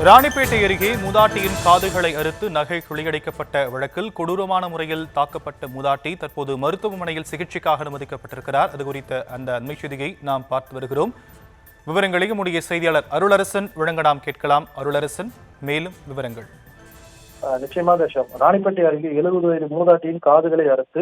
ராணிப்பேட்டை அருகே மூதாட்டியின் காதுகளை அறுத்து நகை கொள்ளையடிக்கப்பட்ட வழக்கில் கொடூரமான முறையில் தாக்கப்பட்ட மூதாட்டி தற்போது மருத்துவமனையில் சிகிச்சைக்காக அனுமதிக்கப்பட்டிருக்கிறார். அது குறித்த அந்த அண்மை செய்தியை நாம் பார்த்து வருகிறோம். விவரங்களை நம்முடைய செய்தியாளர் அருளரசன் வழங்க நாம் கேட்கலாம். அருளரசன், மேலும் விவரங்கள். நிச்சயமாக ராணிப்பேட்டை அருகே 70 வயது மூதாட்டியின் காதுகளை அறுத்து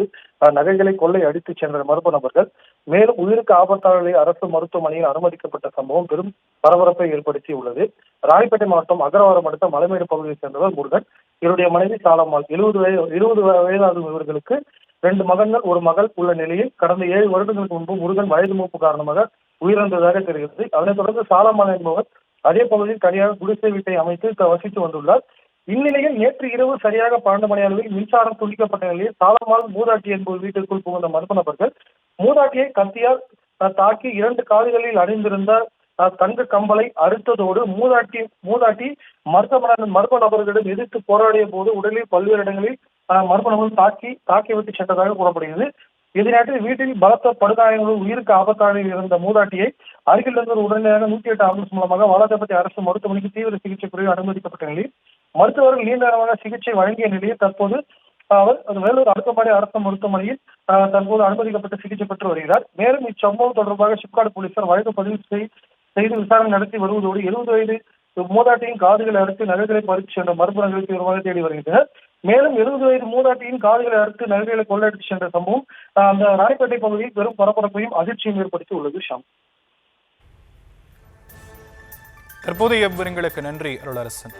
நகைகளை கொள்ளை அடித்துச் சென்ற மர்ம நபர்கள் மேலும் உயிருக்கு ஆபத்தாளர்களை அரசு மருத்துவமனையில் அனுமதிக்கப்பட்ட சம்பவம் பெரும் பரபரப்பை ஏற்படுத்தியுள்ளது. ராணிப்பேட்டை மாவட்டம் அகரவாரம் அடுத்த மலைமேடு பகுதியைச் சேர்ந்தவர் முருகன். இவருடைய மனைவி சாலம்மாள். 20 வயதாகும் இவர்களுக்கு 2 மகன்கள், 1 மகள் உள்ள நிலையில் கடந்த 7 வருடங்களுக்கு முன்பு முருகன் வயது மூப்பு காரணமாக உயிரிழந்ததாக தெரிகிறது. அதனைத் தொடர்ந்து சாலம்மாள் என்பவர் அதே பகுதியில் தனியாக குடிசை வீட்டை அமைத்து வசித்து வந்துள்ளார். இந்நிலையில் நேற்று இரவு சரியாக 12 மணி அளவில் மின்சாரம் துண்டிக்கப்பட்ட நிலையில் சாலம்மாள் மூதாட்டி என்பவர் வீட்டிற்குள் புகுந்த மர்ம நபர்கள் மூதாட்டியை கத்தியால் தாக்கி 2 காதுகளில் அணிந்திருந்த தங்க கம்பலை அறுத்ததோடு மூதாட்டி மர்ம நபர்களிடம் எதிர்த்து போராடிய போது உடலில் பல்வேறு இடங்களில் மர்ம நபர்கள் தாக்கிவிட்டு சென்றதாக கூறப்படுகிறது. இதனையடுத்து வீட்டில் பலத்த படுகாயங்களும் உயிருக்கு ஆபத்தாக இருந்த மூதாட்டியை அருகில் இருந்த உடனடியாக 108 ஆம்புலன்ஸ் மூலமாக வாலாஜாபதி அரசு மருத்துவமனைக்கு தீவிர சிகிச்சை பிரிவு அனுமதிக்கப்பட்ட நிலையில் மருத்துவர்கள் நீண்ட நேரமாக சிகிச்சை வழங்கிய நிலையில் தற்போது அவர் வேலூர் அடுக்கமாடி அரசு மருத்துவமனையில் தற்போது அனுமதிக்கப்பட்டு சிகிச்சை பெற்று வருகிறார். மேலும் இச்சம்பவம் தொடர்பாக சிப்காடு போலீசார் வழக்கு பதிவு செய்து விசாரணை நடத்தி வருவதோடு 70 வயது மூதாட்டியின் காதுகளை அறுத்து நகைகளை பறித்து சென்ற மர்மங்களை தீவிரமாக தேடி வருகின்றனர். மேலும் 70 வயது மூதாட்டியின் காதுகளை அறுத்து நகைகளை கொள்ளையடித்து சென்ற சம்பவம் அந்த ராணிப்பேட்டை பகுதியில் பெரும் பரபரப்பையும் அதிர்ச்சியும் ஏற்படுத்தி உள்ளது. ஷாம், தற்போதைய விவரங்களுக்கு நன்றி அருளரசன்.